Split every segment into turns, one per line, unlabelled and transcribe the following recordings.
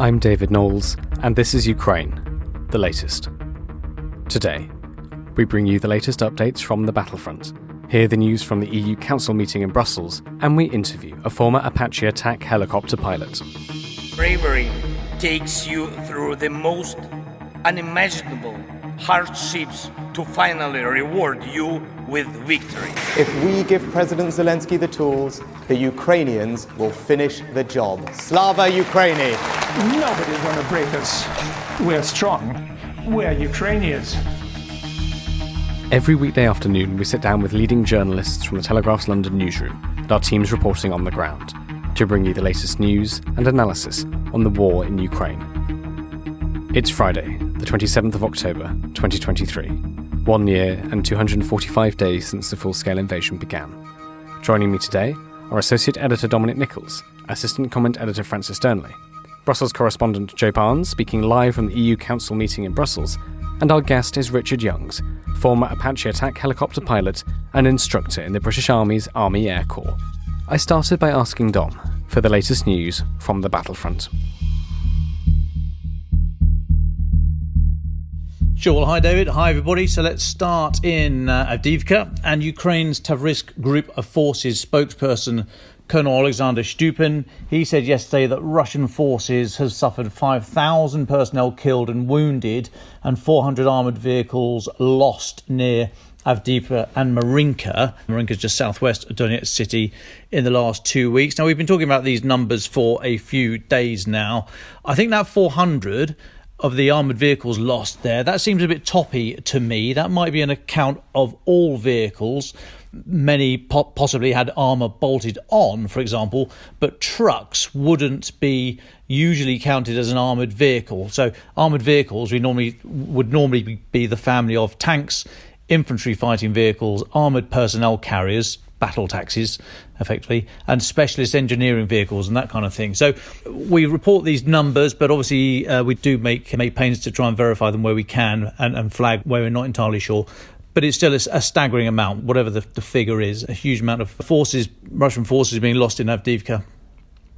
I'm David Knowles, and this is Ukraine, the latest. Today, we bring you the latest updates from the battlefront, hear the news from the EU Council meeting in Brussels, and we interview a former Apache attack helicopter pilot.
Bravery takes you through the most unimaginable hardships to finally reward you with victory.
If we give President Zelensky the tools, the Ukrainians will finish the job. Slava Ukraini!
Nobody's going to break us. We're strong. We're Ukrainians.
Every weekday afternoon, we sit down with leading journalists from the Telegraph's London newsroom and our teams reporting on the ground to bring you the latest news and analysis on the war in Ukraine. It's Friday, the 27th of October, 2023, 1 year and 245 days since the full-scale invasion began. Joining me today are Associate Editor Dominic Nicholls, Assistant Comment Editor Francis Dearnley, Brussels correspondent Joe Barnes speaking live from the EU Council meeting in Brussels, and our guest is Richard Youngs, former Apache attack helicopter pilot and instructor in the British Army's Army Air Corps. I started by asking Dom for the latest news from the battlefront.
Sure. Well, hi, David. Hi, everybody. So let's start in Avdiivka, and Ukraine's Tavrisk Group of Forces spokesperson, Colonel Alexander Stupin, he said yesterday that Russian forces have suffered 5,000 personnel killed and wounded and 400 armoured vehicles lost near Avdiivka and Marinka. Marinka is just southwest of Donetsk city in the last 2 weeks. Now, we've been talking about these numbers for a few days now. I think that 400 of the armoured vehicles lost there, that seems a bit toppy to me. That might be an account of all vehicles. Many possibly had armour bolted on, for example, but trucks wouldn't be usually counted as an armoured vehicle. So armoured vehicles would normally be the family of tanks, infantry fighting vehicles, armoured personnel carriers, battle taxis, effectively, and specialist engineering vehicles and that kind of thing. So we report these numbers, but obviously we do make pains to try and verify them where we can and flag where we're not entirely sure. But it's still a staggering amount, whatever the figure is, a huge amount of forces, Russian forces being lost in Avdiivka.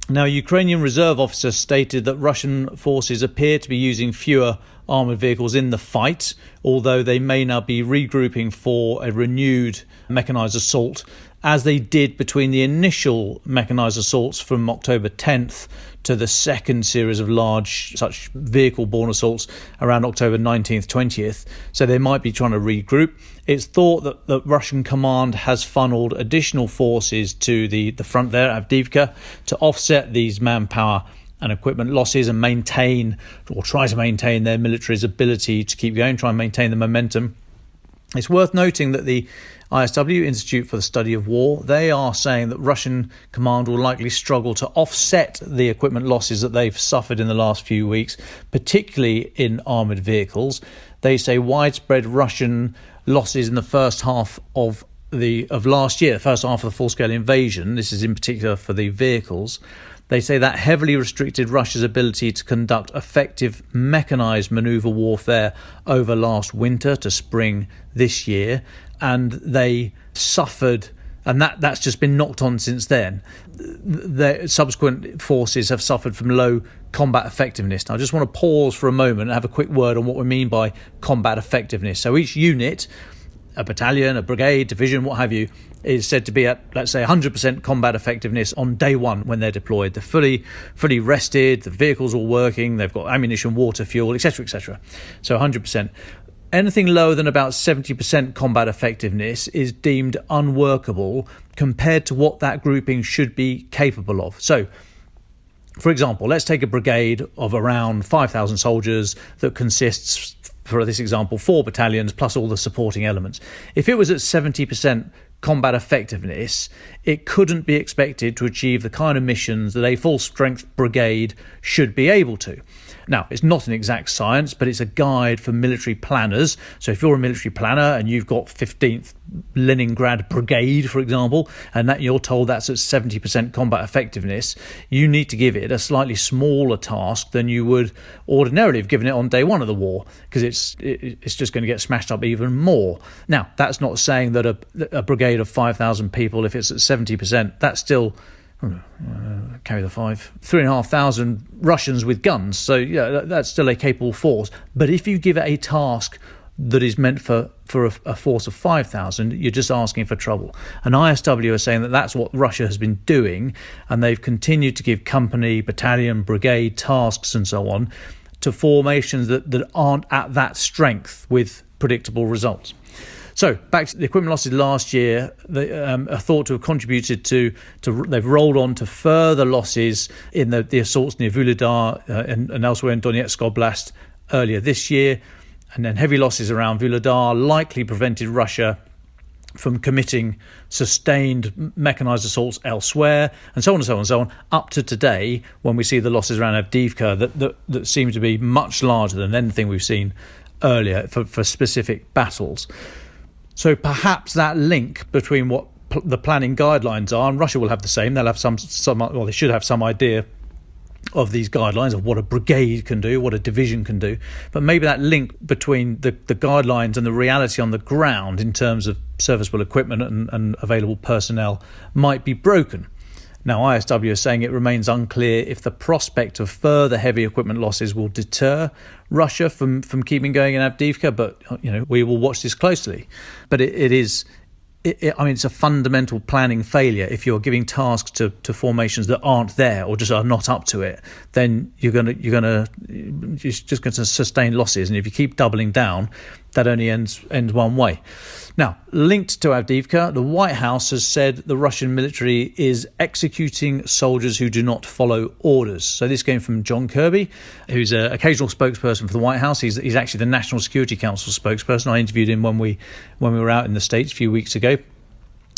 Now, a Ukrainian reserve officer stated that Russian forces appear to be using fewer armoured vehicles in the fight, although they may now be regrouping for a renewed mechanised assault, as they did between the initial mechanised assaults from October 10th to the second series of large such vehicle-borne assaults around October 19th, 20th. So they might be trying to regroup. It's thought that the Russian command has funneled additional forces to the front there at Avdiivka to offset these manpower and equipment losses and maintain, or try to maintain, their military's ability to keep going, try and maintain the momentum. It's worth noting that the ISW, Institute for the Study of War, they are saying that Russian command will likely struggle to offset the equipment losses that they've suffered in the last few weeks, particularly in armoured vehicles. They say widespread Russian losses in the first half of last year, the first half of the full-scale invasion, this is in particular for the vehicles. They say that heavily restricted Russia's ability to conduct effective mechanised manoeuvre warfare over last winter to spring this year, and they suffered, and that's just been knocked on since then. The subsequent forces have suffered from low combat effectiveness. Now, I just want to pause for a moment and have a quick word on what we mean by combat effectiveness. So each unit, a battalion, a brigade, division, what have you, is said to be at, let's say, 100% combat effectiveness on day one when they're deployed. They're fully rested, the vehicles all working, they've got ammunition, water, fuel, etc., etc. So 100%. Anything lower than about 70% combat effectiveness is deemed unworkable compared to what that grouping should be capable of. So, for example, let's take a brigade of around 5,000 soldiers that consists, for this example, 4 battalions plus all the supporting elements. If it was at 70% combat effectiveness, it couldn't be expected to achieve the kind of missions that a full-strength brigade should be able to. Now, it's not an exact science, but it's a guide for military planners. So if you're a military planner and you've got 15th Leningrad Brigade, for example, and that you're told that's at 70% combat effectiveness, you need to give it a slightly smaller task than you would ordinarily have given it on day one of the war, because it's just going to get smashed up even more. Now, that's not saying that a brigade of 5,000 people, if it's at 70%, that's still carry the 3,500 Russians with guns. So yeah, that's still a capable force. But if you give it a task that is meant for a force of 5,000, you're just asking for trouble. And ISW are saying that that's what Russia has been doing, and they've continued to give company, battalion, brigade tasks and so on to formations that aren't at that strength with predictable results. So back to the equipment losses last year, they are thought to have contributed to they've rolled on to further losses in the assaults near Vuhledar and elsewhere in Donetsk Oblast earlier this year. And then heavy losses around Vuhledar likely prevented Russia from committing sustained mechanized assaults elsewhere, and so on and so on and so on, up to today, when we see the losses around Avdiivka that seem to be much larger than anything we've seen earlier for specific battles. So perhaps that link between what the planning guidelines are, and Russia will have the same. They'll have they should have some idea of these guidelines of what a brigade can do, what a division can do. But maybe that link between the guidelines and the reality on the ground in terms of serviceable equipment and available personnel might be broken. Now, ISW is saying it remains unclear if the prospect of further heavy equipment losses will deter Russia from keeping going in Avdiivka, but we will watch this closely. But it's a fundamental planning failure. If you're giving tasks to formations that aren't there or just are not up to it, then you're just going to sustain losses. And if you keep doubling down, that only ends one way. Now, linked to Avdiivka, the White House has said the Russian military is executing soldiers who do not follow orders. So this came from John Kirby, who's an occasional spokesperson for the White House. He's actually the National Security Council spokesperson. I interviewed him when we were out in the States a few weeks ago.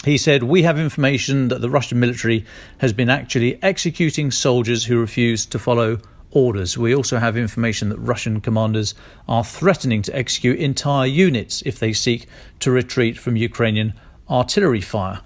He said, "We have information that the Russian military has been actually executing soldiers who refuse to follow orders. We also have information that Russian commanders are threatening to execute entire units if they seek to retreat from Ukrainian artillery fire."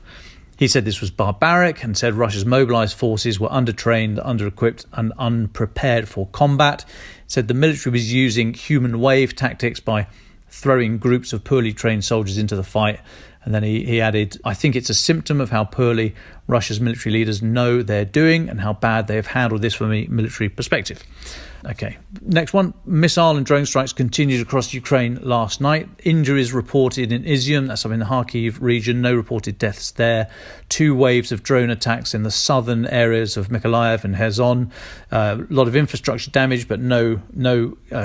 He said this was barbaric and said Russia's mobilised forces were undertrained, under-equipped and unprepared for combat. He said the military was using human wave tactics by throwing groups of poorly trained soldiers into the fight. And then he added, "I think it's a symptom of how poorly Russia's military leaders know they're doing and how bad they have handled this from a military perspective." Okay, next one. Missile and drone strikes continued across Ukraine last night. Injuries reported in Izium, that's up in the Kharkiv region, no reported deaths there. 2 waves of drone attacks in the southern areas of Mykolaiv and Kherson. A lot of infrastructure damage, but no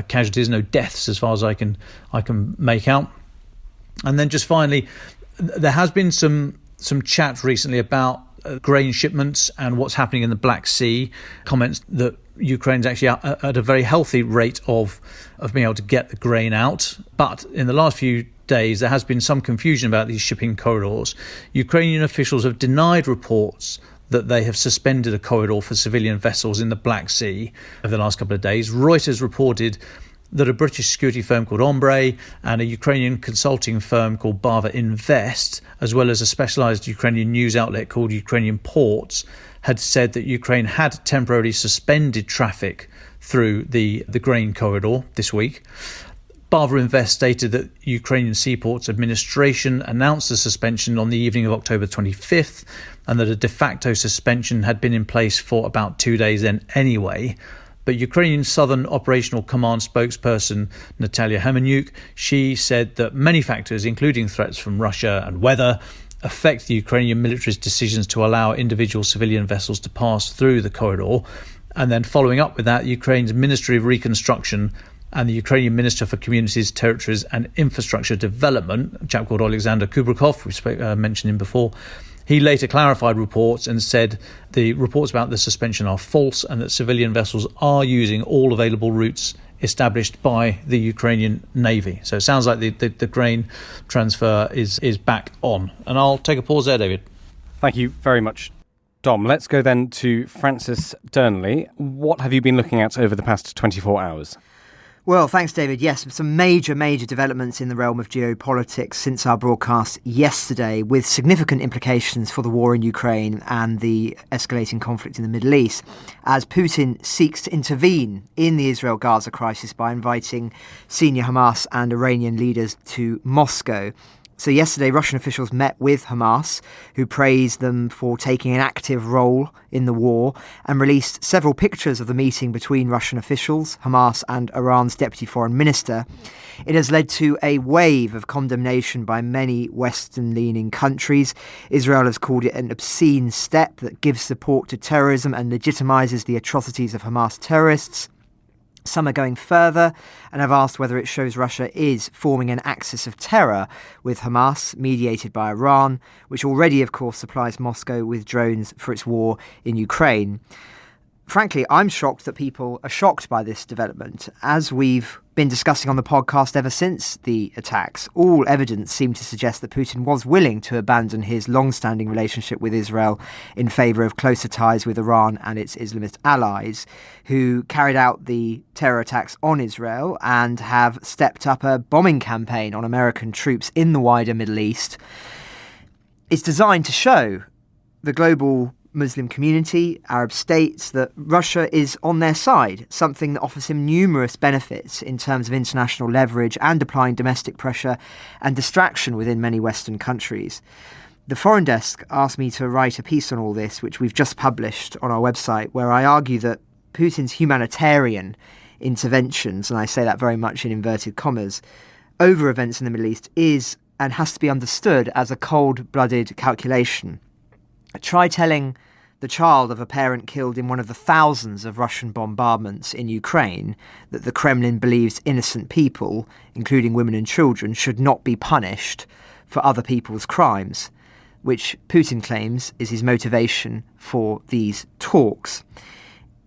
casualties, no deaths as far as I can make out. And then just finally, there has been some chat recently about grain shipments and what's happening in the Black Sea. Comments that Ukraine's actually at a very healthy rate of being able to get the grain out. But in the last few days, there has been some confusion about these shipping corridors. Ukrainian officials have denied reports that they have suspended a corridor for civilian vessels in the Black Sea over the last couple of days. Reuters reported that a British security firm called Ombre and a Ukrainian consulting firm called Bava Invest, as well as a specialised Ukrainian news outlet called Ukrainian Ports, had said that Ukraine had temporarily suspended traffic through the grain corridor this week. Bava Invest stated that Ukrainian Seaports Administration announced the suspension on the evening of October 25th and that a de facto suspension had been in place for about 2 days then anyway. But Ukrainian Southern Operational Command spokesperson Natalia Hamenyuk, she said that many factors, including threats from Russia and weather, affect the Ukrainian military's decisions to allow individual civilian vessels to pass through the corridor. And then following up with that, Ukraine's Ministry of Reconstruction and the Ukrainian Minister for Communities, Territories and Infrastructure Development, a chap called Alexander Kubrikov, we mentioned him before, he later clarified reports and said the reports about the suspension are false and that civilian vessels are using all available routes established by the Ukrainian Navy. So it sounds like the grain transfer is back on. And I'll take a pause there, David.
Thank you very much, Dom. Let's go then to Francis Dearnley. What have you been looking at over the past 24 hours?
Well, thanks, David. Yes, some major developments in the realm of geopolitics since our broadcast yesterday, with significant implications for the war in Ukraine and the escalating conflict in the Middle East, as Putin seeks to intervene in the Israel-Gaza crisis by inviting senior Hamas and Iranian leaders to Moscow. So yesterday, Russian officials met with Hamas, who praised them for taking an active role in the war, and released several pictures of the meeting between Russian officials, Hamas and Iran's deputy foreign minister. It has led to a wave of condemnation by many Western-leaning countries. Israel has called it an obscene step that gives support to terrorism and legitimises the atrocities of Hamas terrorists. Some are going further and have asked whether it shows Russia is forming an axis of terror with Hamas, mediated by Iran, which already, of course, supplies Moscow with drones for its war in Ukraine. Frankly, I'm shocked that people are shocked by this development. As we've been discussing on the podcast ever since the attacks, all evidence seemed to suggest that Putin was willing to abandon his long-standing relationship with Israel in favour of closer ties with Iran and its Islamist allies, who carried out the terror attacks on Israel and have stepped up a bombing campaign on American troops in the wider Middle East. It's designed to show the global Muslim community, Arab states, that Russia is on their side, something that offers him numerous benefits in terms of international leverage and applying domestic pressure and distraction within many Western countries. The Foreign Desk asked me to write a piece on all this, which we've just published on our website, where I argue that Putin's humanitarian interventions, and I say that very much in inverted commas, over events in the Middle East is and has to be understood as a cold-blooded calculation. Try telling the child of a parent killed in one of the thousands of Russian bombardments in Ukraine that the Kremlin believes innocent people, including women and children, should not be punished for other people's crimes, which Putin claims is his motivation for these talks.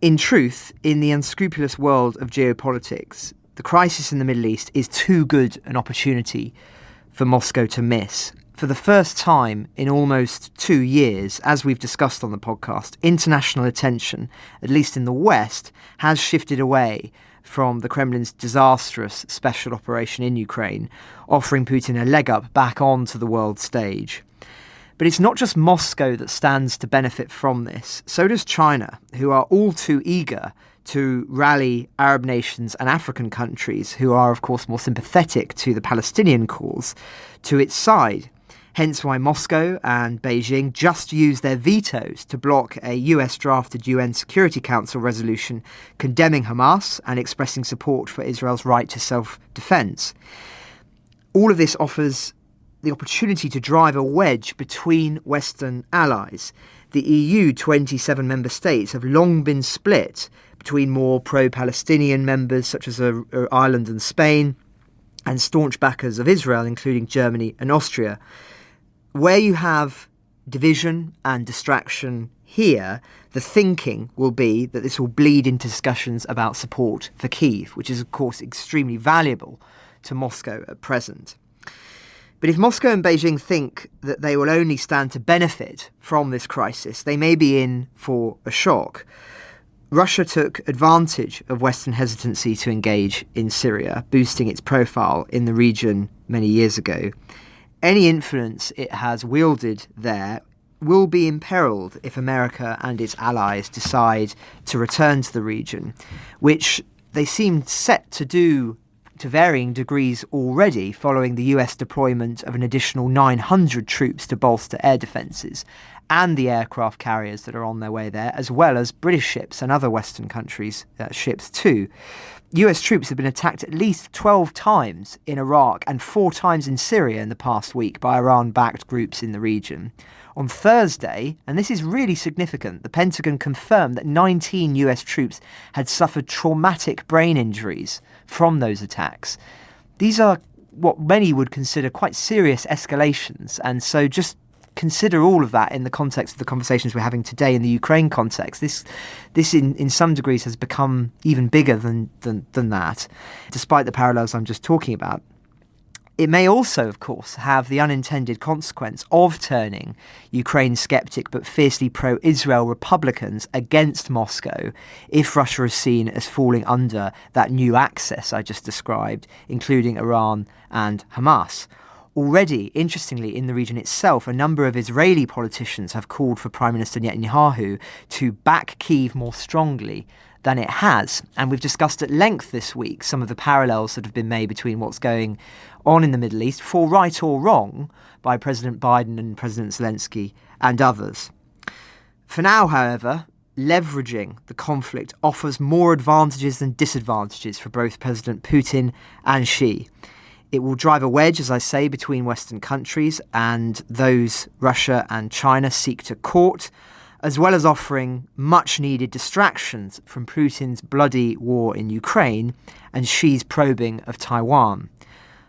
In truth, in the unscrupulous world of geopolitics, the crisis in the Middle East is too good an opportunity for Moscow to miss. For the first time in almost 2 years, as we've discussed on the podcast, international attention, at least in the West, has shifted away from the Kremlin's disastrous special operation in Ukraine, offering Putin a leg up back onto the world stage. But it's not just Moscow that stands to benefit from this. So does China, who are all too eager to rally Arab nations and African countries, who are, of course, more sympathetic to the Palestinian cause, to its side. Hence why Moscow and Beijing just used their vetoes to block a US-drafted UN Security Council resolution condemning Hamas and expressing support for Israel's right to self-defense. All of this offers the opportunity to drive a wedge between Western allies. The EU 27 member states have long been split between more pro-Palestinian members such as Ireland and Spain and staunch backers of Israel, including Germany and Austria. Where you have division and distraction here, the thinking will be that this will bleed into discussions about support for Kyiv, which is, of course, extremely valuable to Moscow at present. But if Moscow and Beijing think that they will only stand to benefit from this crisis, they may be in for a shock. Russia took advantage of Western hesitancy to engage in Syria, boosting its profile in the region many years ago. Any influence it has wielded there will be imperiled if America and its allies decide to return to the region, which they seem set to do to varying degrees already following the US deployment of an additional 900 troops to bolster air defences and the aircraft carriers that are on their way there, as well as British ships and other Western countries' ships too. US troops have been attacked at least 12 times in Iraq and 4 times in Syria in the past week by Iran-backed groups in the region. On Thursday, and this is really significant, the Pentagon confirmed that 19 US troops had suffered traumatic brain injuries from those attacks. These are what many would consider quite serious escalations, and so just consider all of that in the context of the conversations we're having today in the Ukraine context. This in some degrees has become even bigger than that, despite the parallels I'm just talking about. It may also, of course, have the unintended consequence of turning Ukraine sceptic but fiercely pro-Israel Republicans against Moscow if Russia is seen as falling under that new axis I just described, including Iran and Hamas. Already, interestingly, in the region itself, a number of Israeli politicians have called for Prime Minister Netanyahu to back Kyiv more strongly than it has. And we've discussed at length this week some of the parallels that have been made between what's going on in the Middle East, for right or wrong, by President Biden and President Zelensky and others. For now, however, leveraging the conflict offers more advantages than disadvantages for both President Putin and Xi. It will drive a wedge, as I say, between Western countries and those Russia and China seek to court, as well as offering much-needed distractions from Putin's bloody war in Ukraine and Xi's probing of Taiwan.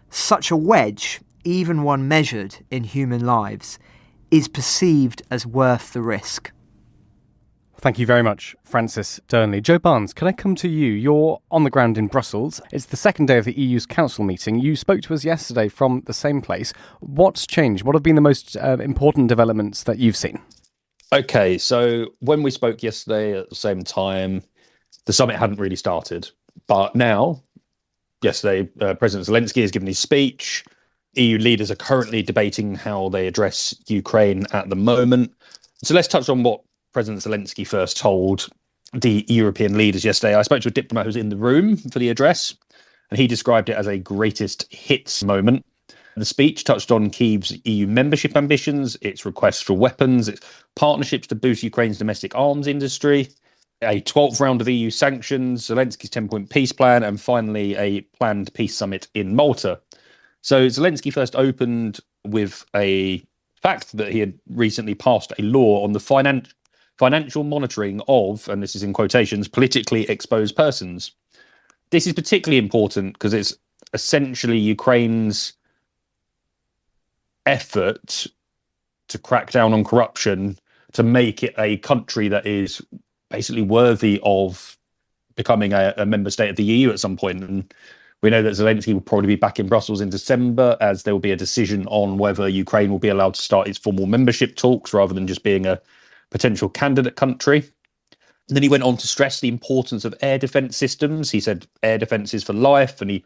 Such a wedge, even one measured in human lives, is perceived as worth the risk.
Thank you very much, Francis Dearnley. Joe Barnes, can I come to you? You're on the ground in Brussels. It's the second day of the EU's Council meeting. You spoke to us yesterday from the same place. What's changed? What have been the most important developments that you've seen?
Okay, so when we spoke yesterday at the same time, the summit hadn't really started. But now, yesterday, President Zelensky has given his speech. EU leaders are currently debating how they address Ukraine at the moment. So let's touch on what President Zelensky first told the European leaders yesterday. I spoke to a diplomat who was in the room for the address, and he described it as a greatest hits moment. The speech touched on Kyiv's EU membership ambitions, its requests for weapons, its partnerships to boost Ukraine's domestic arms industry, a 12th round of EU sanctions, Zelensky's 10-point peace plan, and finally a planned peace summit in Malta. So Zelensky first opened with a fact that he had recently passed a law on the financial monitoring of, and this is in quotations, politically exposed persons. This is particularly important because it's essentially Ukraine's effort to crack down on corruption, to make it a country that is basically worthy of becoming a member state of the EU at some point. And we know that Zelensky will probably be back in Brussels in December, as there will be a decision on whether Ukraine will be allowed to start its formal membership talks rather than just being a potential candidate country. And then he went on to stress the importance of air defense systems. He said air defense is for life, and he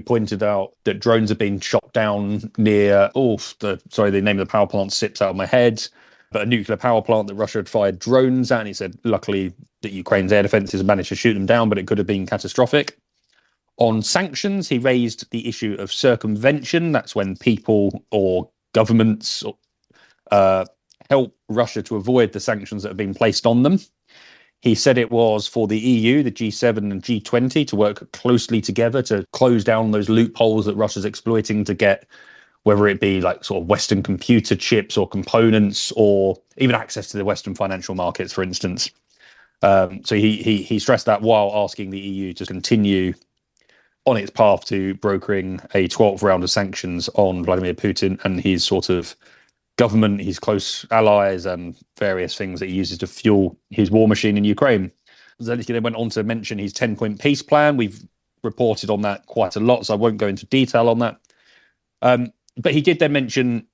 pointed out that drones have been shot down near, the name of the power plant slips out of my head, but a nuclear power plant that Russia had fired drones at. And he said, luckily, that Ukraine's air defences managed to shoot them down, but it could have been catastrophic. On sanctions, he raised the issue of circumvention. That's when people or governments help Russia to avoid the sanctions that have been placed on them. He said it was for the EU, the G7 and G20 to work closely together to close down those loopholes that Russia's exploiting to get, whether it be like sort of Western computer chips or components, or even access to the Western financial markets, for instance. So he stressed that while asking the EU to continue on its path to brokering a 12th round of sanctions on Vladimir Putin and his sort of government, his close allies, and various things that he uses to fuel his war machine in Ukraine. Zelensky then went on to mention his 10-point peace plan. We've reported on that quite a lot, so I won't go into detail on that. But he did then mention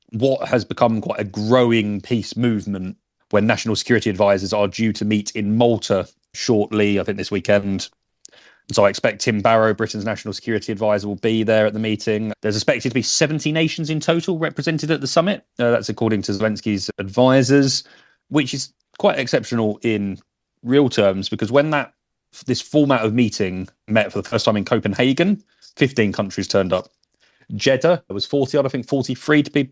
what has become quite a growing peace movement when national security advisors are due to meet in Malta shortly, I think this weekend. So I expect Tim Barrow, Britain's national security advisor, will be there at the meeting. There's expected to be 70 nations in total represented at the summit. That's according to Zelensky's advisors, which is quite exceptional in real terms, because when this format of meeting met for the first time in Copenhagen, 15 countries turned up. Jeddah, there was 40 odd, I think 43 to be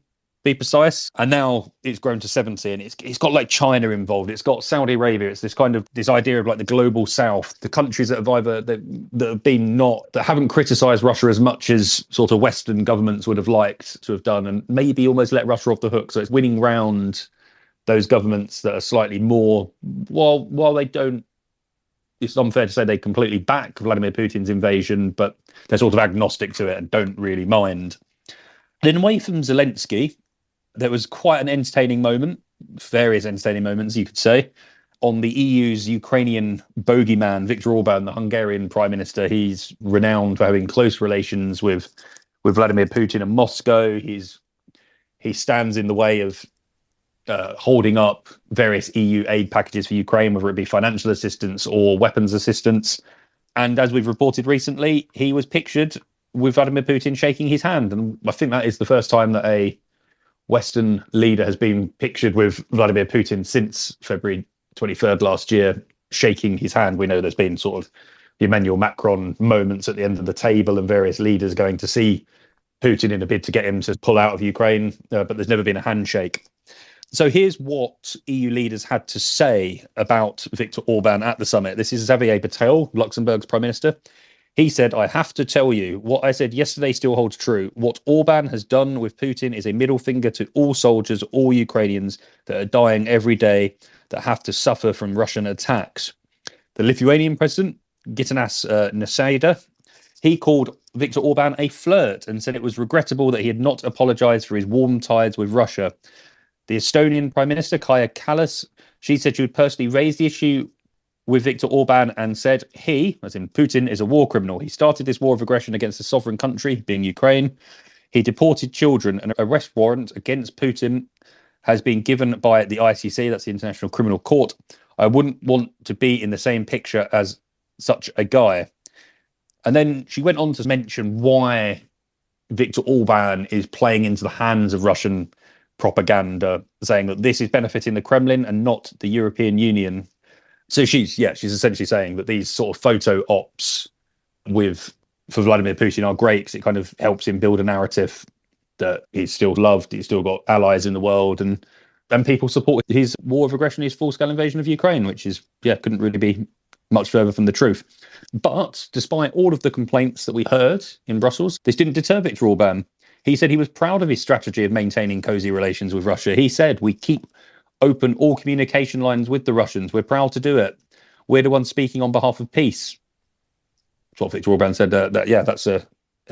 precise, and now it's grown to 70, and it's got like China involved, it's got Saudi Arabia, it's this idea of like the global south, the countries that have that haven't criticized Russia as much as sort of Western governments would have liked to have done, and maybe almost let Russia off the hook. So it's winning round those governments that are slightly more, while they don't, it's unfair to say they completely back Vladimir Putin's invasion, but they're sort of agnostic to it and don't really mind. Then away from Zelensky, there was quite an entertaining moment, various entertaining moments, you could say, on the EU's Ukrainian bogeyman, Viktor Orban, the Hungarian prime minister. He's renowned for having close relations with Vladimir Putin and Moscow. He stands in the way of holding up various EU aid packages for Ukraine, whether it be financial assistance or weapons assistance. And as we've reported recently, he was pictured with Vladimir Putin shaking his hand. And I think that is the first time that a Western leader has been pictured with Vladimir Putin since February 23rd last year, shaking his hand. We know there's been sort of the Emmanuel Macron moments at the end of the table and various leaders going to see Putin in a bid to get him to pull out of Ukraine, but there's never been a handshake. So here's what EU leaders had to say about Viktor Orban at the summit. This is Xavier Bettel, Luxembourg's prime minister. He said, "I have to tell you, what I said yesterday still holds true. What Orban has done with Putin is a middle finger to all soldiers, all Ukrainians that are dying every day, that have to suffer from Russian attacks." The Lithuanian president, Gitanas Nausėda, he called Viktor Orban a flirt and said it was regrettable that he had not apologized for his warm ties with Russia. The Estonian Prime Minister, Kaja Kallas, she said she would personally raise the issue with Viktor Orban and said he, as in Putin, is a war criminal. He started this war of aggression against a sovereign country, being Ukraine. He deported children. An arrest warrant against Putin has been given by the ICC, that's the International Criminal Court. I wouldn't want to be in the same picture as such a guy. And then she went on to mention why Viktor Orban is playing into the hands of Russian propaganda, saying that this is benefiting the Kremlin and not the European Union. So she's essentially saying that these sort of photo ops for Vladimir Putin are great because it kind of helps him build a narrative that he's still loved, he's still got allies in the world, and people support his war of aggression, his full-scale invasion of Ukraine, which is, couldn't really be much further from the truth. But despite all of the complaints that we heard in Brussels, this didn't deter Viktor Orban. He said he was proud of his strategy of maintaining cozy relations with Russia. He said, "We keep open all communication lines with the Russians. We're proud to do it. We're the ones speaking on behalf of peace." That's what Viktor Orban said. That's a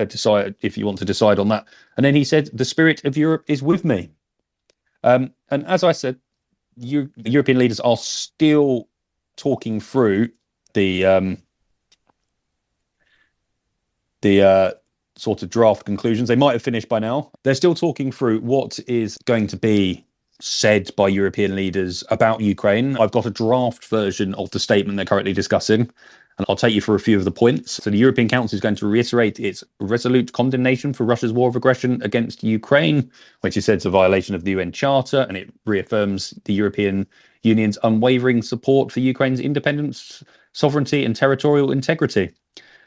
decide if you want to decide on that. And then he said, "The spirit of Europe is with me." And as I said, European leaders are still talking through the sort of draft conclusions. They might have finished by now. They're still talking through what is going to be said by European leaders about Ukraine. I've got a draft version of the statement they're currently discussing, and I'll take you through a few of the points. So the European Council is going to reiterate its resolute condemnation for Russia's war of aggression against Ukraine, which is said is a violation of the UN Charter, and it reaffirms the European Union's unwavering support for Ukraine's independence, sovereignty, and territorial integrity.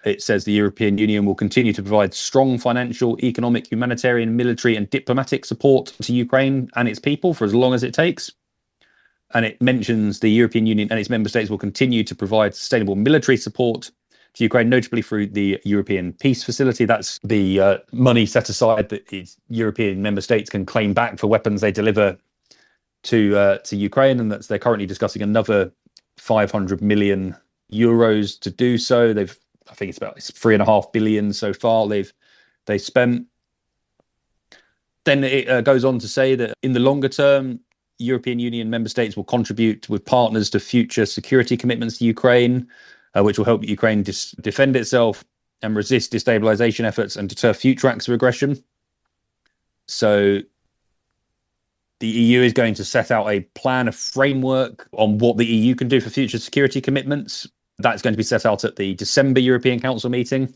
It says the European Union will continue to provide strong financial, economic, humanitarian, military, and diplomatic support to Ukraine and its people for as long as it takes. And it mentions the European Union and its member states will continue to provide sustainable military support to Ukraine, notably through the European Peace Facility. That's the money set aside that its European member states can claim back for weapons they deliver to Ukraine, and they're currently discussing another 500 million euros to do so. I think it's about 3.5 billion so far they spent. Then it goes on to say that in the longer term, European Union member states will contribute with partners to future security commitments to Ukraine, which will help Ukraine defend itself and resist destabilization efforts and deter future acts of aggression. So the EU is going to set out a plan, a framework on what the EU can do for future security commitments. That's going to be set out at the December European Council meeting.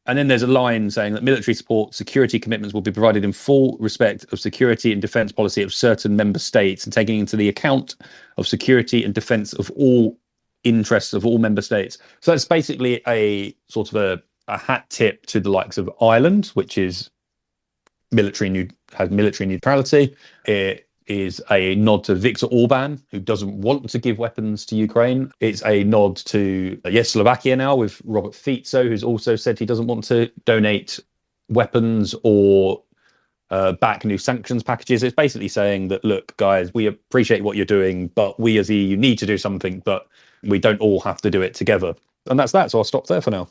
And then there's a line saying that military support security commitments will be provided in full respect of security and defence policy of certain member states and taking into the account of security and defence of all interests of all member states. So that's basically a sort of a hat tip to the likes of Ireland, which is has military neutrality. It is a nod to Viktor Orban, who doesn't want to give weapons to Ukraine. It's a nod to, Slovakia now with Robert Fico, who's also said he doesn't want to donate weapons or back new sanctions packages. It's basically saying that, look, guys, we appreciate what you're doing, but we as EU need to do something, but we don't all have to do it together. And that's that. So I'll stop there for now.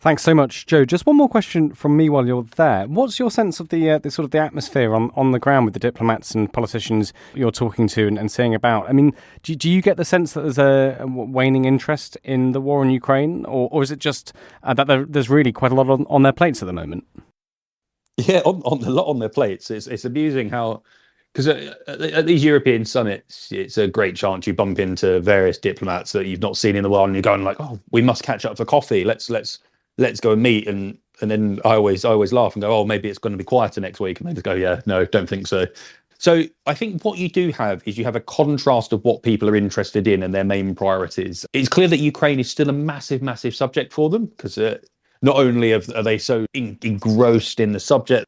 Thanks so much, Joe. Just one more question from me while you're there. What's your sense of the sort of the atmosphere on the ground with the diplomats and politicians you're talking to and saying about? I mean, do you get the sense that there's a waning interest in the war in Ukraine, or is it just that there's really quite a lot on their plates at the moment?
Yeah, on a lot on their plates. It's amusing how, because at these European summits, it's a great chance you bump into various diplomats that you've not seen in a while, and you're going like, oh, we must catch up for coffee. Let's go and meet. And then I always laugh and go, oh, maybe it's going to be quieter next week. And they just go, yeah, no, don't think so. So I think what you do have is you have a contrast of what people are interested in and their main priorities. It's clear that Ukraine is still a massive, massive subject for them because not only are they so engrossed in the subject,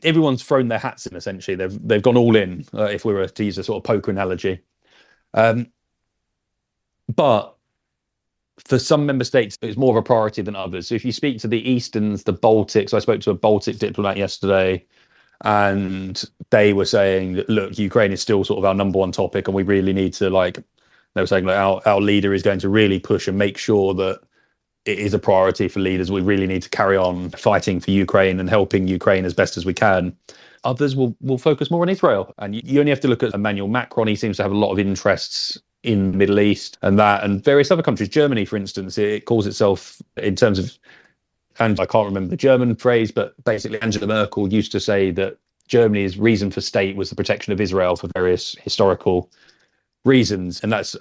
everyone's thrown their hats in. Essentially, they've gone all in. If we were to use a sort of poker analogy, but for some member states, it's more of a priority than others. So if you speak to the Easterns, the Baltics, I spoke to a Baltic diplomat yesterday, and they were saying that, look, Ukraine is still sort of our number one topic, and we really need to they were saying like our leader is going to really push and make sure that it is a priority for leaders. We really need to carry on fighting for Ukraine and helping Ukraine as best as we can. Others will focus more on Israel. And you only have to look at Emmanuel Macron. He seems to have a lot of interests in the Middle East and various other countries. Germany, for instance, it calls itself in terms of, and I can't remember the German phrase, but basically Angela Merkel used to say that Germany's reason for state was the protection of Israel for various historical reasons. And that's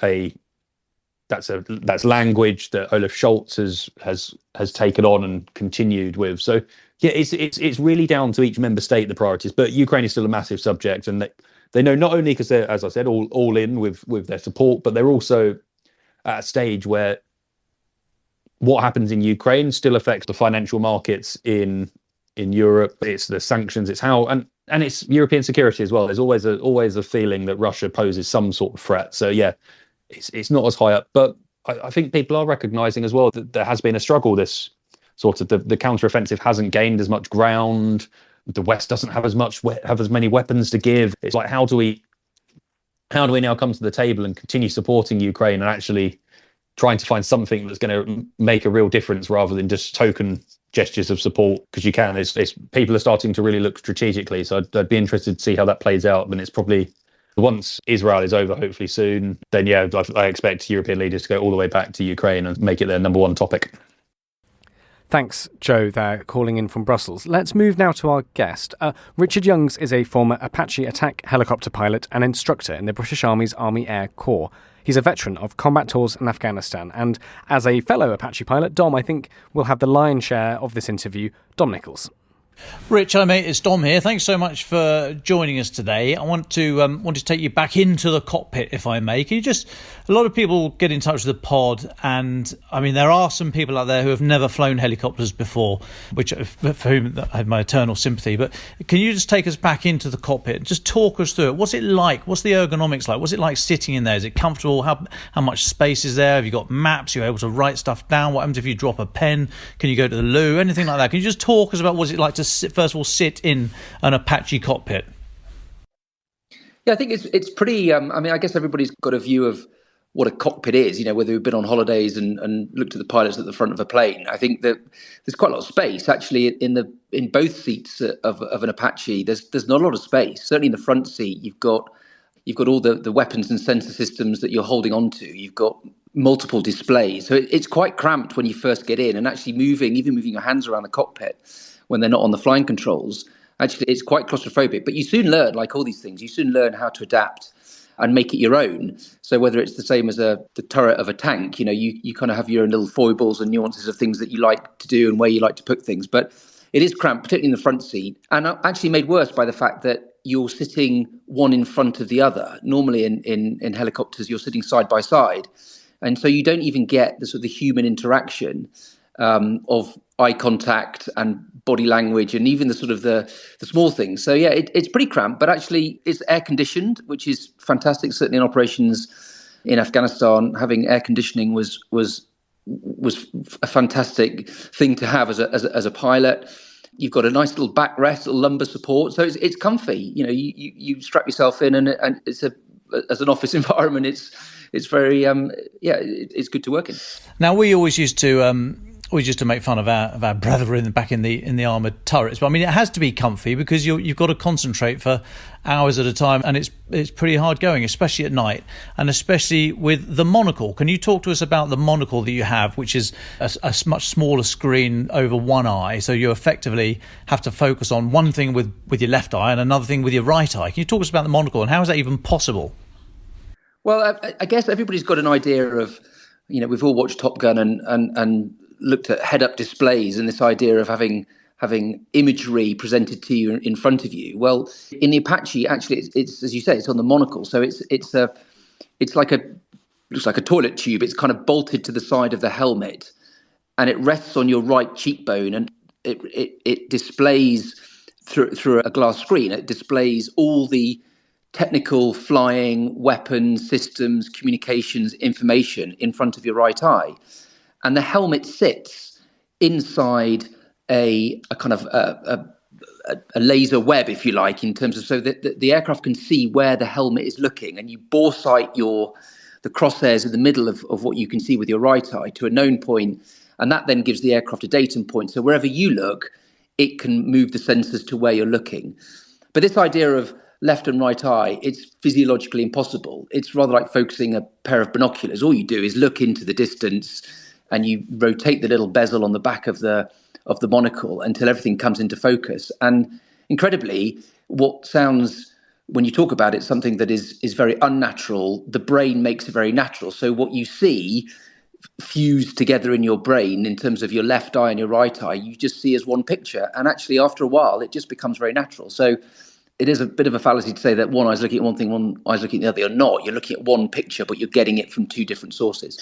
language that Olaf Scholz has taken on and continued with. So yeah, it's really down to each member state, the priorities, but Ukraine is still a massive subject, and they know not only because they're, as I said, all in with their support, but they're also at a stage where what happens in Ukraine still affects the financial markets in Europe. It's the sanctions, it's how, and it's European security as well. There's always a feeling that Russia poses some sort of threat. So yeah, it's not as high up, but I think people are recognizing as well that there has been a struggle. This sort of the counteroffensive hasn't gained as much ground. The West doesn't have as many weapons to give. It's like, how do we now come to the table and continue supporting Ukraine and actually trying to find something that's going to make a real difference rather than just token gestures of support? Because you can, people are starting to really look strategically. So I'd be interested to see how that plays out. And it's probably, once Israel is over, hopefully soon, then yeah, I expect European leaders to go all the way back to Ukraine and make it their number one topic.
Thanks, Joe, there, calling in from Brussels. Let's move now to our guest. Richard Youngs is a former Apache attack helicopter pilot and instructor in the British Army's Army Air Corps. He's a veteran of combat tours in Afghanistan, and as a fellow Apache pilot, Dom, I think, will have the lion's share of this interview. Dom Nichols.
Rich, hello mate, it's Dom here. Thanks so much for joining us today. I want to take you back into the cockpit, if I may. Can you a lot of people get in touch with the pod, and I mean, there are some people out there who have never flown helicopters before, for whom I have my eternal sympathy. But can you just take us back into the cockpit? Just talk us through it. What's it like? What's the ergonomics like? What's it like sitting in there? Is it comfortable? How much space is there? Have you got maps? Are you able to write stuff down? What happens if you drop a pen? Can you go to the loo? Anything like that? Can you just talk us about what's it like to first of all sit in an Apache cockpit?
Yeah, I think it's pretty. I mean, I guess everybody's got a view of what a cockpit is. You know, whether we've been on holidays and looked at the pilots at the front of a plane. I think that there's quite a lot of space actually in both seats of an Apache. There's not a lot of space. Certainly in the front seat, you've got all the weapons and sensor systems that you're holding onto. You've got multiple displays, so it's quite cramped when you first get in. And actually moving your hands around the cockpit when they're not on the flying controls, actually it's quite claustrophobic. But you soon learn, like all these things, you soon learn how to adapt and make it your own. So whether it's the same as the turret of a tank, you know, you kind of have your own little foibles and nuances of things that you like to do and where you like to put things. But it is cramped, particularly in the front seat, and actually made worse by the fact that you're sitting one in front of the other. Normally in helicopters, you're sitting side by side. And so you don't even get the sort of the human interaction of eye contact and body language, and even the sort of the small things. So yeah, it's pretty cramped, but actually it's air conditioned, which is fantastic. Certainly in operations in Afghanistan, having air conditioning was a fantastic thing to have as a pilot. You've got a nice little backrest, little lumbar support, so it's comfy. You know, you strap yourself in, and it's as an office environment, it's very it's good to work in.
Now we always used to make fun of our brethren back in the armoured turrets, but I mean it has to be comfy because you've got to concentrate for hours at a time, and it's pretty hard going, especially at night, and especially with the monocle. Can you talk to us about the monocle that you have, which is a much smaller screen over one eye, so you effectively have to focus on one thing with your left eye and another thing with your right eye? Can you talk to us about the monocle and how is that even possible?
Well, I guess everybody's got an idea of, you know, we've all watched Top Gun and looked at head-up displays and this idea of having having imagery presented to you in front of you. Well, in the Apache, actually, it's as you say, it's on the monocle, so it's like looks like a toilet tube. It's kind of bolted to the side of the helmet, and it rests on your right cheekbone, and it displays through a glass screen. It displays all the technical flying, weapons, systems, communications, information in front of your right eye. And the helmet sits inside a kind of a laser web, if you like, in terms of so that the aircraft can see where the helmet is looking, and you bore sight the crosshairs in the middle of what you can see with your right eye to a known point, and that then gives the aircraft a datum point. So wherever you look, it can move the sensors to where you're looking. But this idea of left and right eye, it's physiologically impossible. It's rather like focusing a pair of binoculars. All you do is look into the distance, and you rotate the little bezel on the back of the monocle until everything comes into focus. And incredibly, what sounds, when you talk about it, something that is very unnatural, the brain makes it very natural. So what you see fused together in your brain in terms of your left eye and your right eye, you just see as one picture. And actually, after a while, it just becomes very natural. So it is a bit of a fallacy to say that one eye's looking at one thing, one eye's looking at the other. You're not. You're looking at one picture, but you're getting it from two different sources.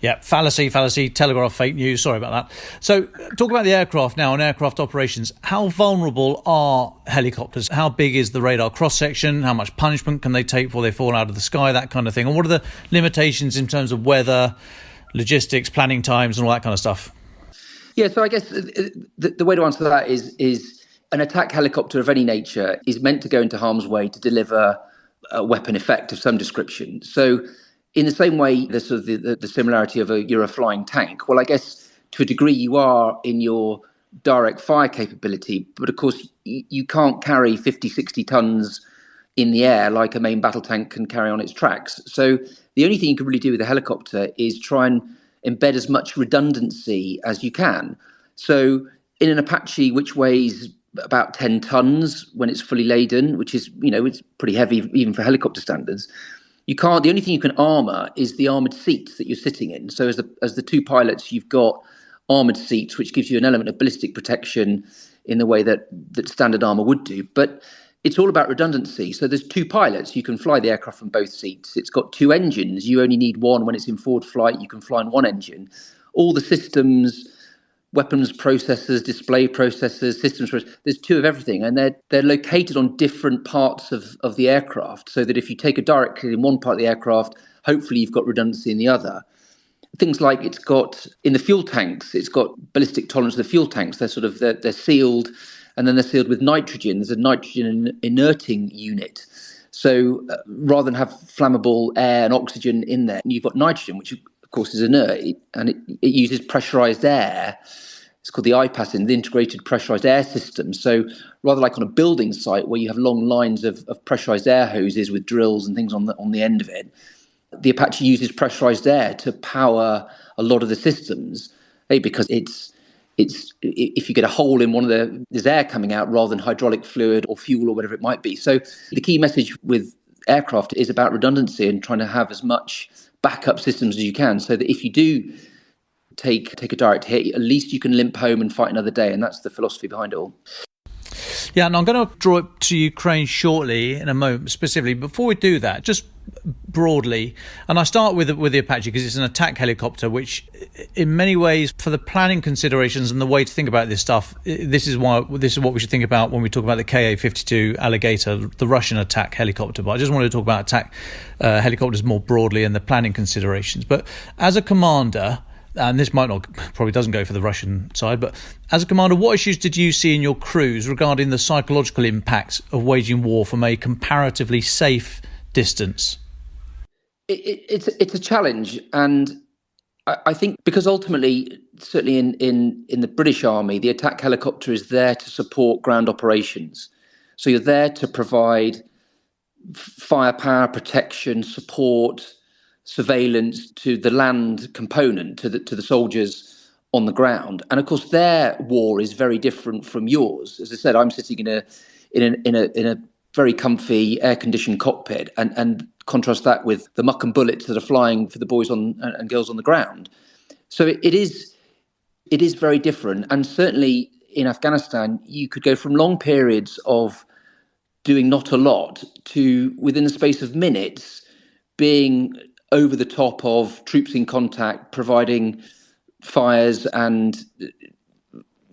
Yeah, fallacy, Telegraph fake news. Sorry about that. So talk about the aircraft now and aircraft operations. How vulnerable are helicopters? How big is the radar cross-section? How much punishment can they take before they fall out of the sky? That kind of thing. And what are the limitations in terms of weather, logistics, planning times and all that kind of stuff?
Yeah, so I guess the way to answer that is an attack helicopter of any nature is meant to go into harm's way to deliver a weapon effect of some description. So in the same way, there's sort of the similarity of you're a flying tank. Well, I guess to a degree you are in your direct fire capability, but of course you can't carry 50, 60 tons in the air like a main battle tank can carry on its tracks. So the only thing you can really do with a helicopter is try and embed as much redundancy as you can. So in an Apache, which weighs about 10 tons when it's fully laden, which is, it's pretty heavy even for helicopter standards, the only thing you can armour is the armoured seats that you're sitting in. So as the two pilots, you've got armoured seats, which gives you an element of ballistic protection in the way that standard armour would do. But it's all about redundancy. So there's two pilots. You can fly the aircraft from both seats. It's got two engines. You only need one when it's in forward flight. You can fly on one engine. All the systems, weapons processors, display processors, systems, there's two of everything, and they're located on different parts of the aircraft, so that if you take a direct hit in one part of the aircraft, hopefully you've got redundancy in the other. Things like it's got, in the fuel tanks, it's got ballistic tolerance of the fuel tanks. They're sealed, and then they're sealed with nitrogen. There's a nitrogen inerting unit. So rather than have flammable air and oxygen in there, you've got nitrogen, which of course is inert, and it uses pressurized air. It's called the IPAS, the integrated pressurized air system. So rather like on a building site where you have long lines of pressurized air hoses with drills and things on the end of it, the Apache uses pressurized air to power a lot of the systems, because it's if you get a hole in one of there's air coming out rather than hydraulic fluid or fuel or whatever it might be. So the key message with aircraft is about redundancy and trying to have as much backup systems as you can, so that if you do take a direct hit, at least you can limp home and fight another day. And that's the philosophy behind it all.
Yeah, and I'm going to draw it to Ukraine shortly in a moment specifically. Before we do that, just broadly, and I start with the Apache because it's an attack helicopter, which in many ways, for the planning considerations and the way to think about this stuff, this is what we should think about when we talk about the Ka-52 Alligator, the Russian attack helicopter. But I just wanted to talk about attack helicopters more broadly and the planning considerations. But as a commander, and this probably doesn't go for the Russian side, but as a commander, what issues did you see in your crews regarding the psychological impact of waging war from a comparatively safe distance?
It's a challenge, and I think because ultimately, certainly in the British Army, the attack helicopter is there to support ground operations. So you're there to provide firepower, protection, support, surveillance to the land component, to the soldiers on the ground. And of course, their war is very different from yours. As I said, I'm sitting in a very comfy, air-conditioned cockpit, and contrast that with the muck and bullets that are flying for the boys and girls on the ground. So it is very different, and certainly in Afghanistan, you could go from long periods of doing not a lot to, within the space of minutes, being over the top of troops in contact, providing fires and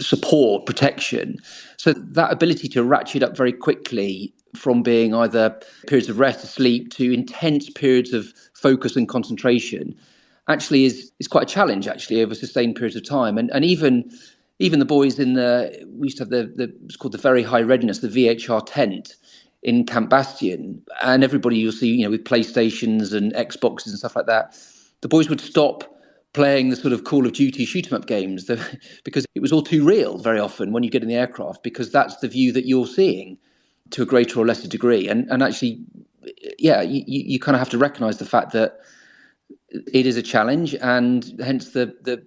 support, protection. So that ability to ratchet up very quickly from being either periods of rest, sleep, to intense periods of focus and concentration actually is quite a challenge, actually, over sustained periods of time. And even the boys we used to have it's called the Very High Readiness, the VHR tent in Camp Bastion, and everybody you'll see, with PlayStations and Xboxes and stuff like that, the boys would stop playing the sort of Call of Duty shoot-'em-up games because it was all too real very often when you get in the aircraft, because that's the view that you're seeing to a greater or lesser degree. And actually, you kind of have to recognise the fact that it is a challenge, and hence the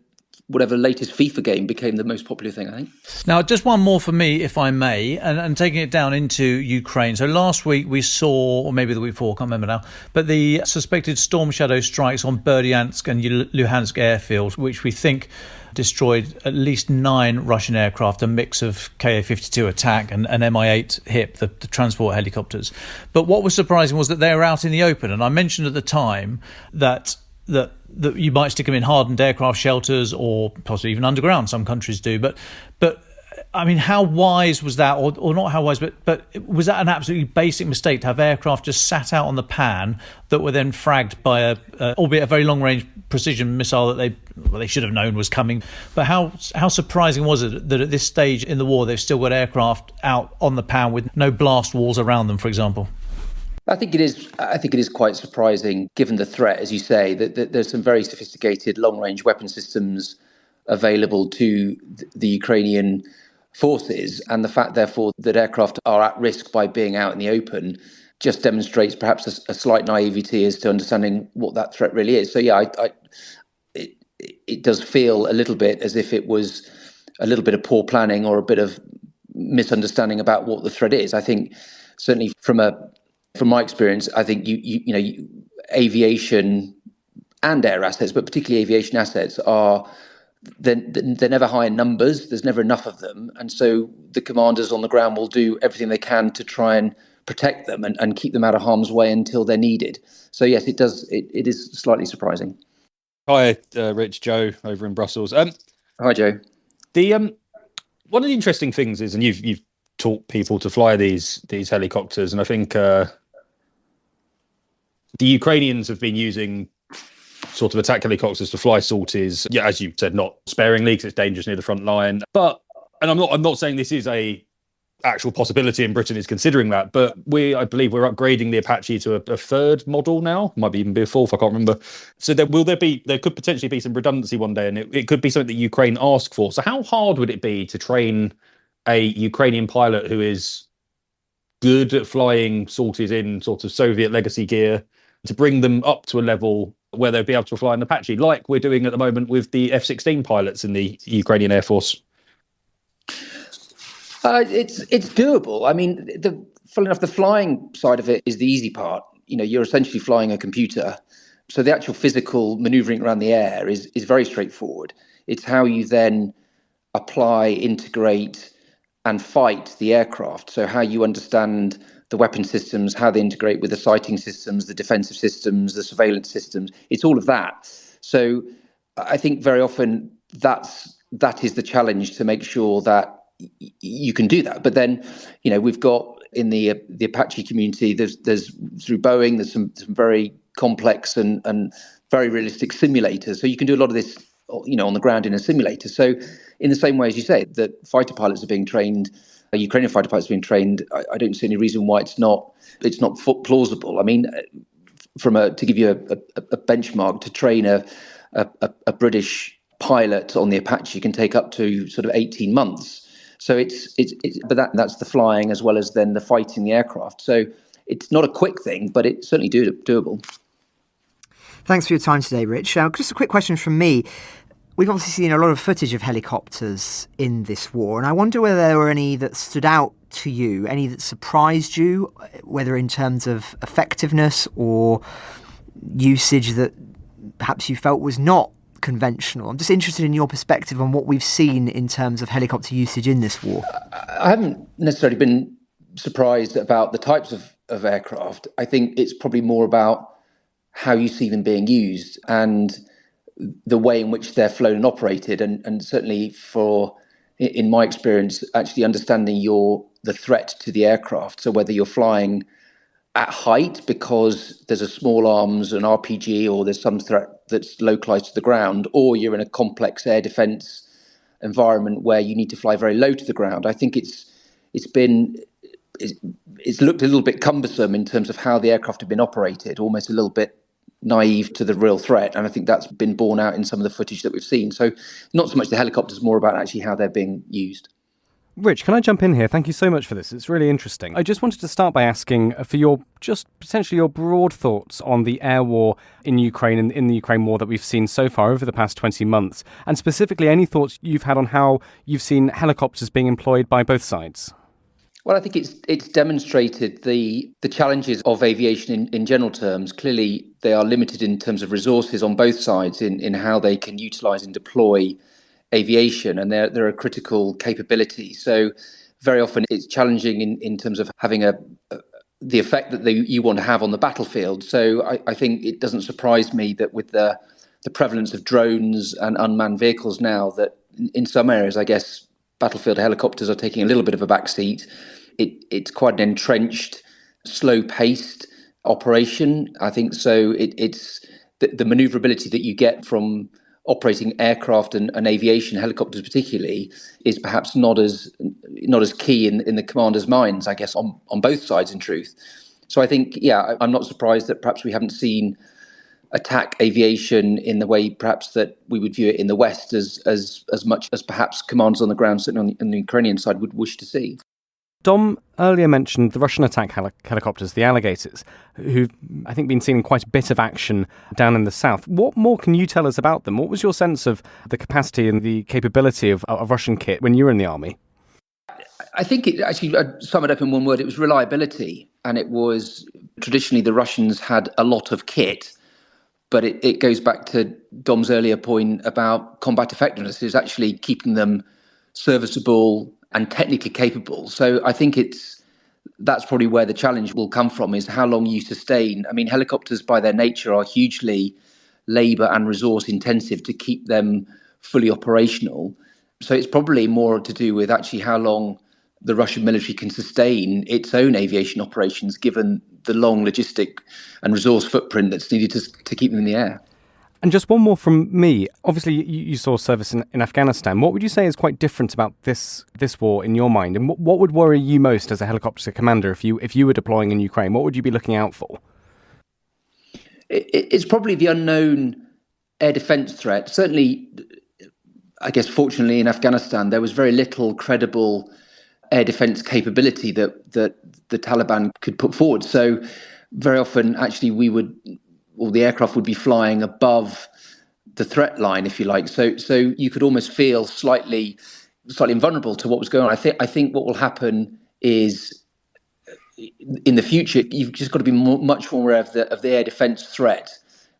whatever latest FIFA game became the most popular thing, I think.
Now, just one more for me, if I may, and taking it down into Ukraine. So last week we saw, or maybe the week before, I can't remember now, but the suspected Storm Shadow strikes on Berdyansk and Luhansk airfields, which we think destroyed at least 9 Russian aircraft, a mix of Ka-52 attack and Mi-8 HIP, the transport helicopters. But what was surprising was that they were out in the open. And I mentioned at the time that you might stick them in hardened aircraft shelters or possibly even underground. Some countries do. But I mean, how wise was that, or not how wise, but was that an absolutely basic mistake to have aircraft just sat out on the pan that were then fragged by albeit a very long-range precision missile that they should have known was coming? But how surprising was it that at this stage in the war they've still got aircraft out on the pan with no blast walls around them, for example?
I think it is quite surprising, given the threat, as you say, that there's some very sophisticated long-range weapon systems available to the Ukrainian forces, and the fact, therefore, that aircraft are at risk by being out in the open just demonstrates perhaps a slight naivety as to understanding what that threat really is. So, it does feel a little bit as if it was a little bit of poor planning or a bit of misunderstanding about what the threat is. I think certainly from my experience, I think aviation and air assets, but particularly aviation assets, they're never high in numbers. There's never enough of them, and so the commanders on the ground will do everything they can to try and protect them and keep them out of harm's way until they're needed. So yes, it does. It is slightly surprising.
Hi, Rich, Joe over in Brussels.
Hi, Joe.
One of the interesting things is, and you've taught people to fly these helicopters, and I think the Ukrainians have been using sort of attack helicopters to fly sorties. Yeah, as you said, not sparingly because it's dangerous near the front line. But, and I'm not saying this is a actual possibility and Britain is considering that, but I believe we're upgrading the Apache to a third model now. Might even be a fourth, I can't remember. So there could potentially be some redundancy one day, and it could be something that Ukraine ask for. So how hard would it be to train a Ukrainian pilot who is good at flying sorties in sort of Soviet legacy gear to bring them up to a level where they'll be able to fly an Apache, like we're doing at the moment with the F-16 pilots in the Ukrainian Air Force?
It's doable. I mean, funnily enough, the flying side of it is the easy part. You're essentially flying a computer. So the actual physical maneuvering around the air is very straightforward. It's how you then apply, integrate, and fight the aircraft. So how you understand the weapon systems, how they integrate with the sighting systems, the defensive systems, the surveillance systems. It's all of that. So I think very often that is the challenge, to make sure that you can do that. But then, we've got in the Apache community, there's through Boeing, there's some very complex and very realistic simulators. So you can do a lot of this, on the ground in a simulator. So in the same way, as you say, that fighter pilots are being trained, Ukrainian fighter pilots are being trained, I don't see any reason why it's not plausible. I mean, to give you a benchmark, to train a British pilot on the Apache can take up to sort of 18 months. So but that's the flying as well as then the fighting the aircraft. So it's not a quick thing, but it's certainly doable.
Thanks for your time today, Rich. Just a quick question from me. We've obviously seen a lot of footage of helicopters in this war, and I wonder whether there were any that stood out to you, any that surprised you, whether in terms of effectiveness or usage that perhaps you felt was not conventional. I'm just interested in your perspective on what we've seen in terms of helicopter usage in this war.
I haven't necessarily been surprised about the types of aircraft. I think it's probably more about how you see them being used and the way in which they're flown and operated. And certainly in my experience, actually understanding the threat to the aircraft. So whether you're flying at height because there's a small arms, an RPG, or there's some threat that's localized to the ground, or you're in a complex air defense environment where you need to fly very low to the ground. I think it's looked a little bit cumbersome in terms of how the aircraft have been operated, almost a little bit naive to the real threat. And I think that's been borne out in some of the footage that we've seen. So not so much the helicopters, more about actually how they're being used.
Rich, can I jump in here? Thank you so much for this. It's really interesting. I just wanted to start by asking for potentially your broad thoughts on the air war in Ukraine and in the Ukraine war that we've seen so far over the past 20 months, and specifically any thoughts you've had on how you've seen helicopters being employed by both sides.
Well, I think it's demonstrated the challenges of aviation in general terms. Clearly, they are limited in terms of resources on both sides in how they can utilise and deploy aviation, and they're a critical capability. So very often it's challenging in terms of having the effect that you want to have on the battlefield. So I think it doesn't surprise me that with the prevalence of drones and unmanned vehicles now, that in some areas, I guess, battlefield helicopters are taking a little bit of a backseat. It's quite an entrenched, slow-paced operation, I think. So it's the manoeuvrability that you get from operating aircraft and aviation, helicopters particularly, is perhaps not as key in the commanders' minds, I guess, on both sides, in truth. So I think, I'm not surprised that perhaps we haven't seen attack aviation in the way perhaps that we would view it in the West as much as perhaps commanders on the ground, certainly on the Ukrainian side, would wish to see.
Dom earlier mentioned the Russian attack helicopters, the Alligators, who've, I think, been seen in quite a bit of action down in the south. What more can you tell us about them? What was your sense of the capacity and the capability of Russian kit when you were in the army?
I think I'd sum it up in one word. It was reliability. And it was, traditionally, the Russians had a lot of kit, but it goes back to Dom's earlier point about combat effectiveness, is actually keeping them serviceable and technically capable. So I think that's probably where the challenge will come from, is how long you sustain. I mean, helicopters by their nature are hugely labour and resource intensive to keep them fully operational. So it's probably more to do with actually how long the Russian military can sustain its own aviation operations, given the long logistic and resource footprint that's needed to keep them in the air.
And just one more from me. Obviously, you saw service in Afghanistan. What would you say is quite different about this war in your mind? And what would worry you most as a helicopter commander if you were deploying in Ukraine? What would you be looking out for?
It's probably the unknown air defence threat. Certainly, I guess, fortunately, in Afghanistan, there was very little credible air defence capability that the Taliban could put forward. So very often, actually, the aircraft would be flying above the threat line, if you like. So you could almost feel slightly invulnerable to what was going on. I think what will happen is, in the future, you've just got to be much more aware of the air defence threat.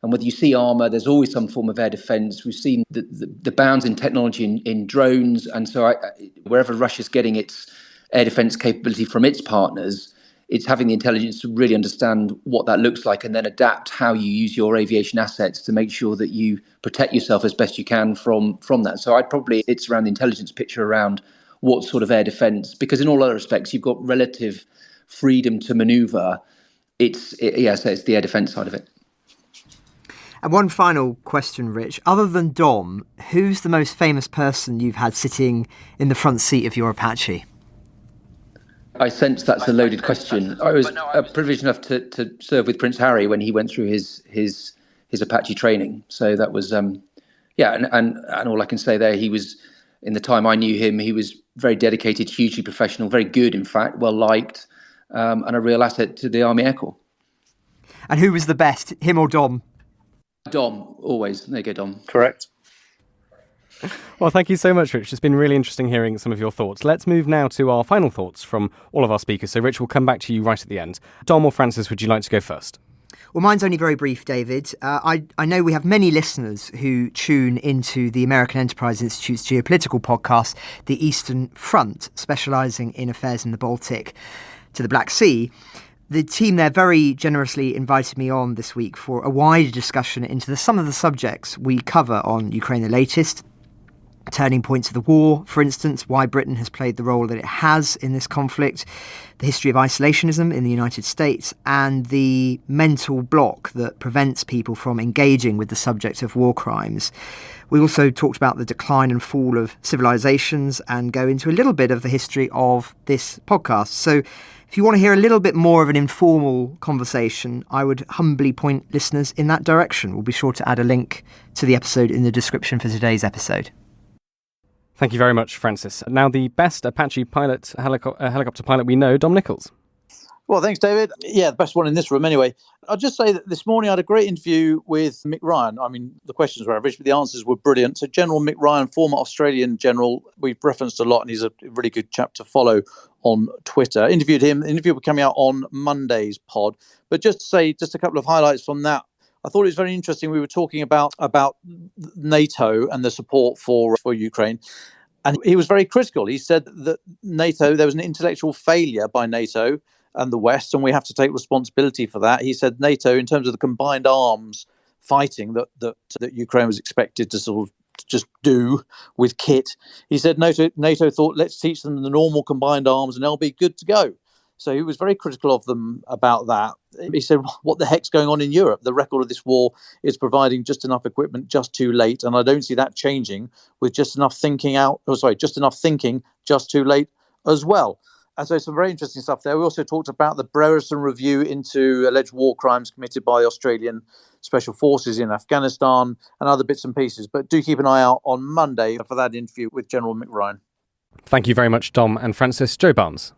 And whether you see armour, there's always some form of air defence. We've seen the bounds in technology in drones. And so wherever Russia's getting its air defence capability from its partners, it's having the intelligence to really understand what that looks like and then adapt how you use your aviation assets to make sure that you protect yourself as best you can from that. So it's around the intelligence picture around what sort of air defence, because in all other respects, you've got relative freedom to manoeuvre. It's the air defence side of it.
And one final question, Rich. Other than Dom, who's the most famous person you've had sitting in the front seat of your Apache?
I sense that's a loaded question. I was privileged enough to serve with Prince Harry when he went through his Apache training. So that was, and all I can say there, he was, in the time I knew him, he was very dedicated, hugely professional, very good, in fact, well liked, and a real asset to the Army Air Corps.
And who was the best, him or Dom?
Dom, always. There you go, Dom.
Correct.
Well, thank you so much, Rich. It's been really interesting hearing some of your thoughts. Let's move now to our final thoughts from all of our speakers. So, Rich, we'll come back to you right at the end. Dom or Francis, would you like to go first?
Well, mine's only very brief, David. I know we have many listeners who tune into the American Enterprise Institute's geopolitical podcast, The Eastern Front, specialising in affairs in the Baltic to the Black Sea. The team there very generously invited me on this week for a wider discussion into some of the subjects we cover on Ukraine the Latest. Turning points of the war, for instance, why Britain has played the role that it has in this conflict, the history of isolationism in the United States, and the mental block that prevents people from engaging with the subject of war crimes. We also talked about the decline and fall of civilizations and go into a little bit of the history of this podcast. So if you want to hear a little bit more of an informal conversation, I would humbly point listeners in that direction. We'll be sure to add a link to the episode in the description for today's episode.
Thank you very much, Francis. Now, the best Apache helicopter pilot we know, Dom Nichols.
Well, thanks, David. Yeah, the best one in this room anyway. I'll just say that this morning I had a great interview with Mick Ryan. I mean, the questions were average, but the answers were brilliant. So General Mick Ryan, former Australian general, we've referenced a lot, and he's a really good chap to follow on Twitter. Interviewed him. The interview will come out on Monday's pod. But just to say, just a couple of highlights from that. I thought it was very interesting. We were talking about NATO and the support for Ukraine. And he was very critical. He said that there was an intellectual failure by NATO and the West, and we have to take responsibility for that. He said NATO, in terms of the combined arms fighting that Ukraine was expected to sort of just do with kit, he said NATO thought, let's teach them the normal combined arms and they'll be good to go. So he was very critical of them about that. He said, what the heck's going on in Europe? The record of this war is providing just enough equipment just too late. And I don't see that changing with just enough thinking just too late as well. And so some very interesting stuff there. We also talked about the Brereton review into alleged war crimes committed by Australian special forces in Afghanistan and other bits and pieces. But do keep an eye out on Monday for that interview with General Mick Ryan.
Thank you very much, Dom and Francis. Joe Barnes.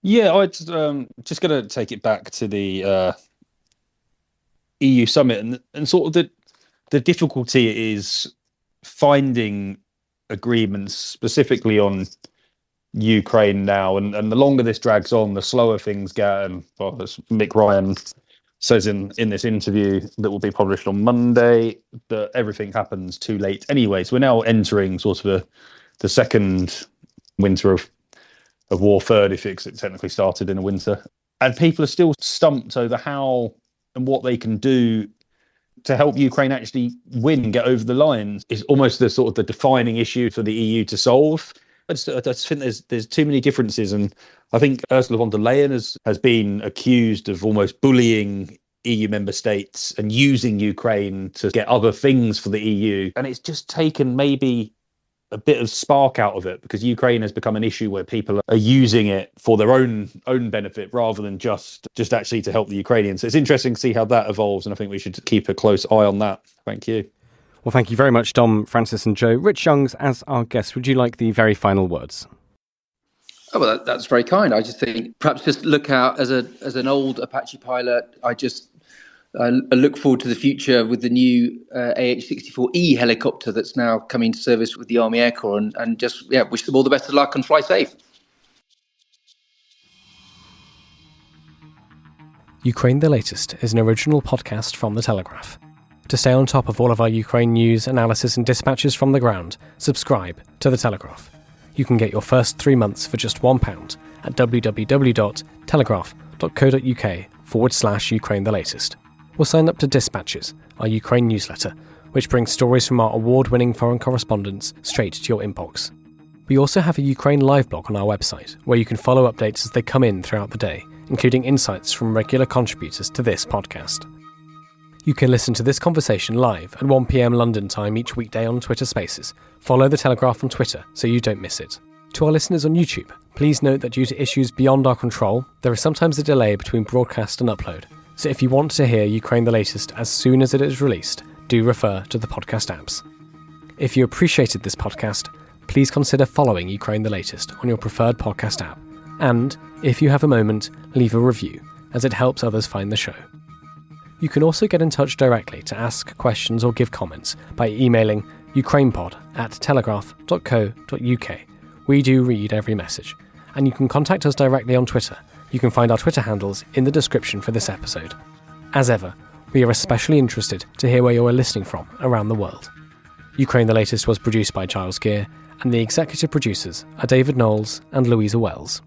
Yeah, I'm just going to take it back to the EU summit and sort of the difficulty is finding agreements specifically on Ukraine now. And the longer this drags on, the slower things get. And as Mick Ryan says in this interview that will be published on Monday, that everything happens too late anyway. So we're now entering sort of the second winter of war, third if it technically started in the winter, and people are still stumped over how and what they can do to help Ukraine actually win and get over the line. Is almost the sort of the defining issue for the EU to solve. I just think there's too many differences, and I think Ursula von der Leyen has been accused of almost bullying EU member states and using Ukraine to get other things for the EU, and it's just taken maybe a bit of spark out of it because Ukraine has become an issue where people are using it for their own benefit rather than just actually to help the Ukrainians. So it's interesting to see how that evolves, and I think we should keep a close eye on that. Thank you.
Well, thank you very much, Dom, Francis and Joe. Rich Youngs, as our guest, would you like the very final words?
Oh, well, that's very kind. I just think perhaps just look out as an old Apache pilot. I look forward to the future with the new AH-64E helicopter that's now coming to service with the Army Air Corps, and just wish them all the best of luck and fly safe.
Ukraine the Latest is an original podcast from The Telegraph. To stay on top of all of our Ukraine news, analysis and dispatches from the ground, subscribe to The Telegraph. You can get your first 3 months for just £1 at www.telegraph.co.uk/Ukraine the Latest. Or sign up to Dispatches, our Ukraine newsletter, which brings stories from our award-winning foreign correspondents straight to your inbox. We also have a Ukraine live blog on our website, where you can follow updates as they come in throughout the day, including insights from regular contributors to this podcast. You can listen to this conversation live at 1 p.m. London time each weekday on Twitter Spaces. Follow The Telegraph on Twitter so you don't miss it. To our listeners on YouTube, please note that due to issues beyond our control, there is sometimes a delay between broadcast and upload. So if you want to hear Ukraine the Latest as soon as it is released, do refer to the podcast apps. If you appreciated this podcast, please consider following Ukraine the Latest on your preferred podcast app. And, if you have a moment, leave a review, as it helps others find the show. You can also get in touch directly to ask questions or give comments by emailing ukrainepod@telegraph.co.uk. We do read every message. And you can contact us directly on Twitter. You can find our Twitter handles in the description for this episode. As ever, we are especially interested to hear where you are listening from around the world. Ukraine the Latest was produced by Giles Gear, and the executive producers are David Knowles and Louisa Wells.